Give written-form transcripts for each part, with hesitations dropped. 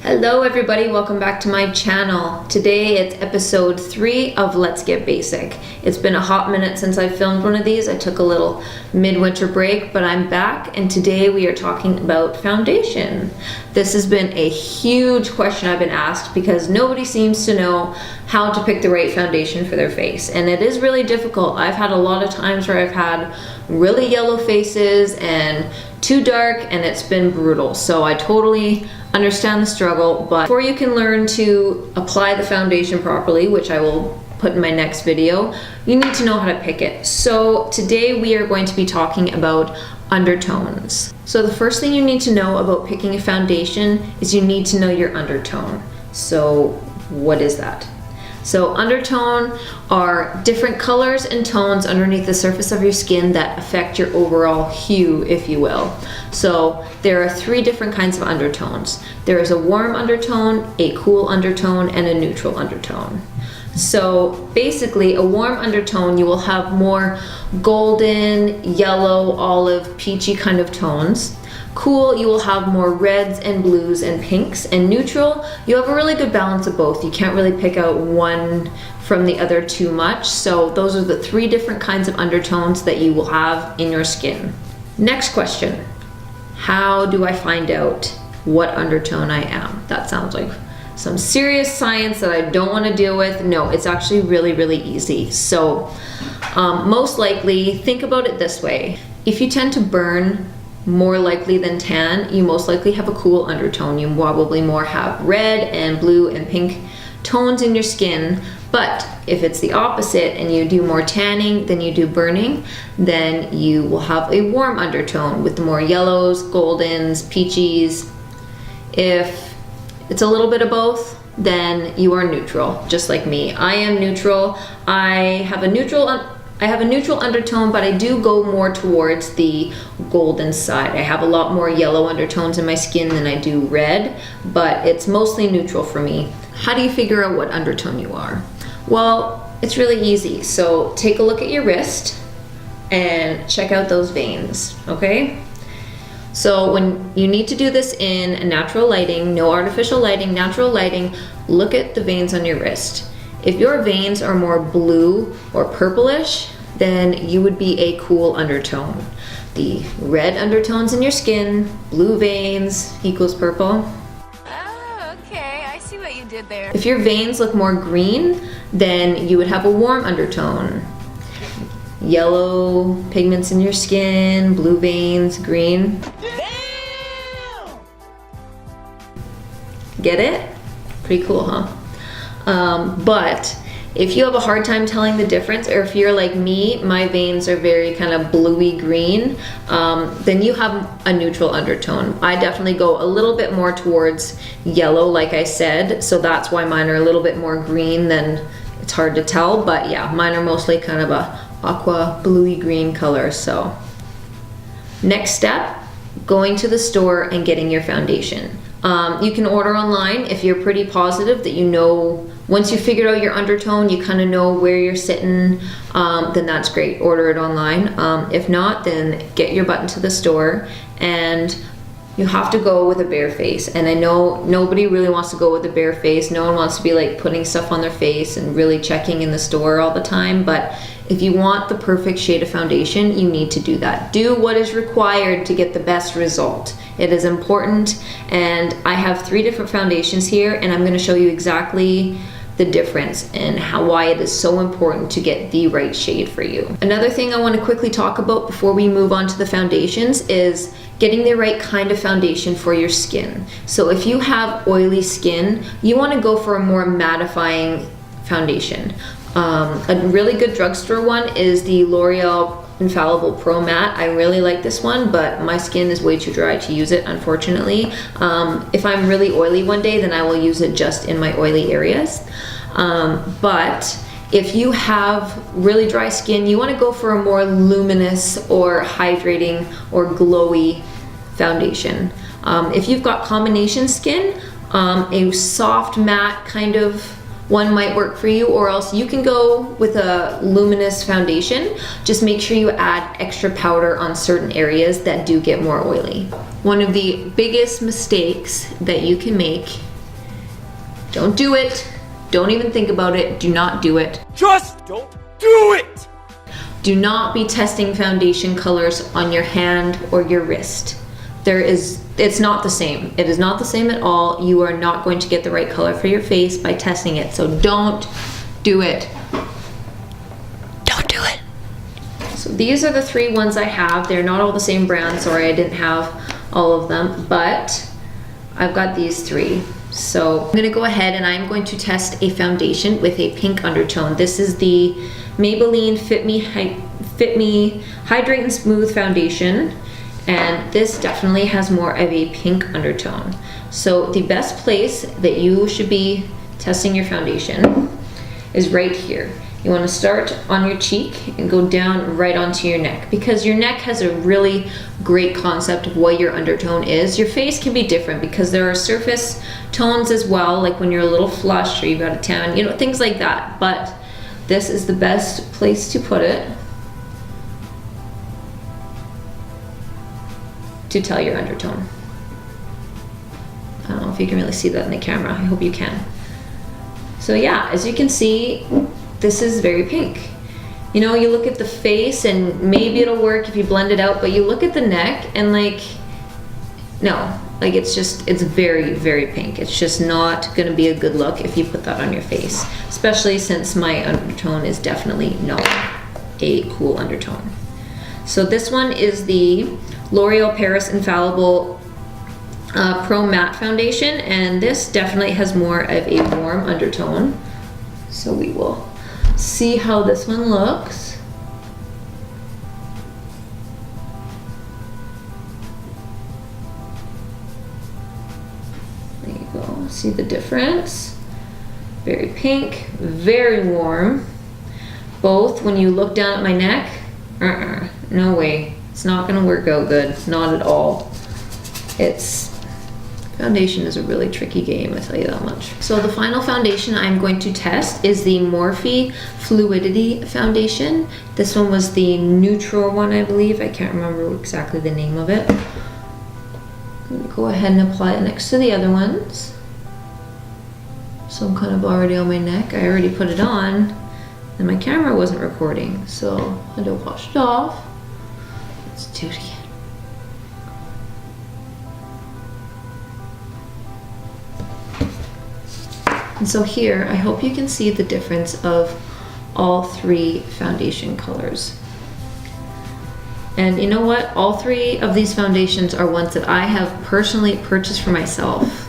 Hello everybody, welcome back to my channel. Today it's episode 3 of Let's Get Basic. It's been a hot minute since I filmed one of these. I took a little midwinter break, but I'm back and today we are talking about foundation. This has been a huge question I've been asked because nobody seems to know how to pick the right foundation for their face, and it is really difficult. I've had a lot of times where I've had really yellow faces and too dark, and it's been brutal. So I totally understand the struggle, but before you can learn to apply the foundation properly, which I will put in my next video, you need to know how to pick it. So today we are going to be talking about undertones. So the first thing you need to know about picking a foundation is you need to know your undertone. So what is that? So undertone are different colors and tones underneath the surface of your skin that affect your overall hue, if you will. So there are 3 different kinds of undertones. There is a warm undertone, a cool undertone, and a neutral undertone. So basically a warm undertone, you will have more golden, yellow, olive, peachy kind of tones. Cool, you will have more reds and blues and pinks, and neutral, you have a really good balance of both. You can't really pick out one from the other too much. So those are the 3 different kinds of undertones that you will have in your skin. Next question, how do I find out what undertone I am? That sounds like some serious science that I don't want to deal with. No, it's actually really easy. So most likely, think about it this way. If you tend to burn more likely than tan, you most likely have a cool undertone. You probably more have red and blue and pink tones in your skin. But if it's the opposite and you do more tanning than you do burning, then you will have a warm undertone with more yellows, goldens, peaches. If it's a little bit of both, then you are neutral, just like me. I am neutral. I have a neutral undertone, but I do go more towards the golden side. I have a lot more yellow undertones in my skin than I do red, but it's mostly neutral for me. How do you figure out what undertone you are? Well, it's really easy. So take a look at your wrist and check out those veins, okay? So when you need to do this in natural lighting, no artificial lighting, natural lighting, look at the veins on your wrist. If your veins are more blue or purplish, then you would be a cool undertone. The red undertones in your skin, blue veins equals purple. Oh, okay, I see what you did there. If your veins look more green, then you would have a warm undertone. Yellow pigments in your skin, blue veins, green. Damn! Get it? Pretty cool, huh? But if you have a hard time telling the difference, or if you're like me, my veins are very kind of bluey green, then you have a neutral undertone. I definitely go a little bit more towards yellow, like I said, so that's why mine are a little bit more green than it's hard to tell, but yeah, mine are mostly kind of a aqua bluey green color. So next step, going to the store and getting your foundation. You can order online if you're pretty positive that you know, once you figured out your undertone, you kind of know where you're sitting, then that's great, order it online. If not, then get your butt into the store, and you have to go with a bare face. And I know nobody really wants to go with a bare face. No one wants to be like putting stuff on their face and really checking in the store all the time, but if you want the perfect shade of foundation, you need to do that. Do what is required to get the best result. It is important, and I have 3 different foundations here, and I'm going to show you exactly the difference and why it is so important to get the right shade for you. Another thing I want to quickly talk about before we move on to the foundations is getting the right kind of foundation for your skin. So if you have oily skin, you want to go for a more mattifying foundation. A really good drugstore one is the L'Oreal Infallible Pro Matte. I really like this one, but my skin is way too dry to use it, unfortunately. If I'm really oily one day, then I will use it just in my oily areas. But if you have really dry skin, you want to go for a more luminous or hydrating or glowy foundation. If you've got combination skin, a soft matte kind of one might work for you, or else you can go with a luminous foundation. Just make sure you add extra powder on certain areas that do get more oily. One of the biggest mistakes that you can make Don't do it. Don't even think about it. Do not do it. Just don't do it! Do not be testing foundation colors on your hand or your wrist. It's not the same. It is not the same at all. You are not going to get the right color for your face by testing it. So don't do it. Don't do it. So these are the 3 ones I have. They're not all the same brand. Sorry, I didn't have all of them, but I've got these 3. So I'm gonna go ahead and I'm going to test a foundation with a pink undertone. This is the Maybelline Fit Me Hydrate and Smooth Foundation. And this definitely has more of a pink undertone. So the best place that you should be testing your foundation is right here. You want to start on your cheek and go down right onto your neck, because your neck has a really great concept of what your undertone is. Your face can be different because there are surface tones as well, like when you're a little flushed or you've got a tan, you know, things like that. But this is the best place to put it to tell your undertone. I don't know if you can really see that in the camera. I hope you can. So yeah, as you can see, this is very pink. You know, you look at the face and maybe it'll work if you blend it out, but you look at the neck and like, no, like it's very, very pink. It's just not gonna be a good look if you put that on your face, especially since my undertone is definitely not a cool undertone. So this one is the L'Oreal Paris Infallible Pro Matte Foundation, and this definitely has more of a warm undertone. So we will see how this one looks. There you go, see the difference? Very pink, very warm. Both, when you look down at my neck, no way. It's not gonna work out good, not at all. Foundation is a really tricky game, I tell you that much. So the final foundation I'm going to test is the Morphe Fluidity foundation. This one was the neutral one, I believe. I can't remember exactly the name of it. I'm gonna go ahead and apply it next to the other ones. So I'm kind of already on my neck. I already put it on and my camera wasn't recording, so I had to wash it off. Let's do it again. And so here, I hope you can see the difference of all 3 foundation colors. And you know what? All 3 of these foundations are ones that I have personally purchased for myself.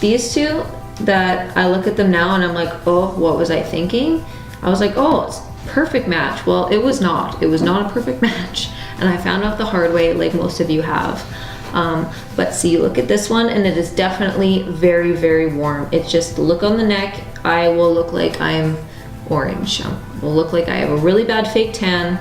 These 2, that I look at them now and I'm like, oh, what was I thinking? I was like, oh, it's perfect match. Well, it was not. It was not a perfect match. And I found out the hard way, like most of you have. But see, look at this one, and it is definitely very, very warm. It's just look on the neck, I will look like I'm orange. Will look like I have a really bad fake tan.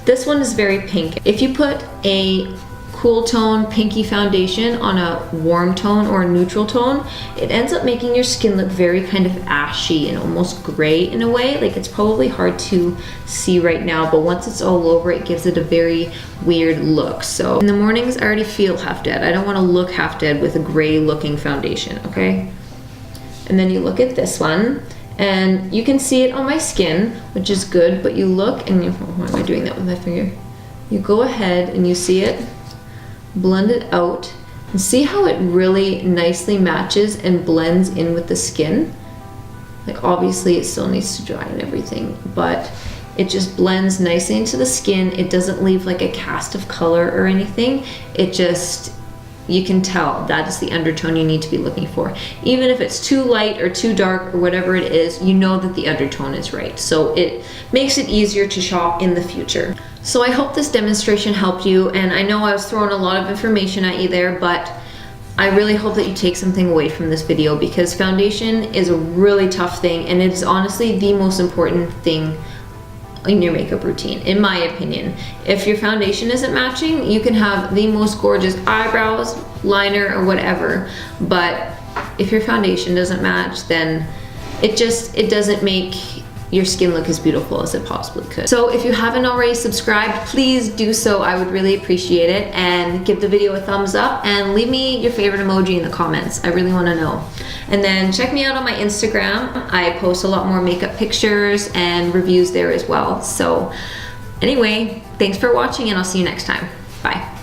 This one is very pink. If you put a cool tone pinky foundation on a warm tone or a neutral tone, it ends up making your skin look very kind of ashy and almost gray in a way. Like, it's probably hard to see right now, but once it's all over, it gives it a very weird look. So in the mornings, I already feel half dead. I don't want to look half dead with a gray looking foundation, okay? And then you look at this one, and you can see it on my skin, which is good, but you look and why am I doing that with my finger? You go ahead and you see it, blend it out, and see how it really nicely matches and blends in with the skin. Like, obviously it still needs to dry and everything, but it just blends nicely into the skin. It doesn't leave like a cast of color or anything. It just, you can tell that is the undertone you need to be looking for. Even if it's too light or too dark or whatever it is, you know that the undertone is right. So it makes it easier to shop in the future. So I hope this demonstration helped you, and I know I was throwing a lot of information at you there, but I really hope that you take something away from this video, because foundation is a really tough thing, and it is honestly the most important thing in your makeup routine, in my opinion. If your foundation isn't matching, you can have the most gorgeous eyebrows, liner, or whatever, but if your foundation doesn't match, then it doesn't make your skin look as beautiful as it possibly could. So if you haven't already subscribed, please do so. I would really appreciate it, and give the video a thumbs up and leave me your favorite emoji in the comments. I really want to know. And then check me out on my Instagram. I post a lot more makeup pictures and reviews there as well. So anyway, thanks for watching, and I'll see you next time. Bye.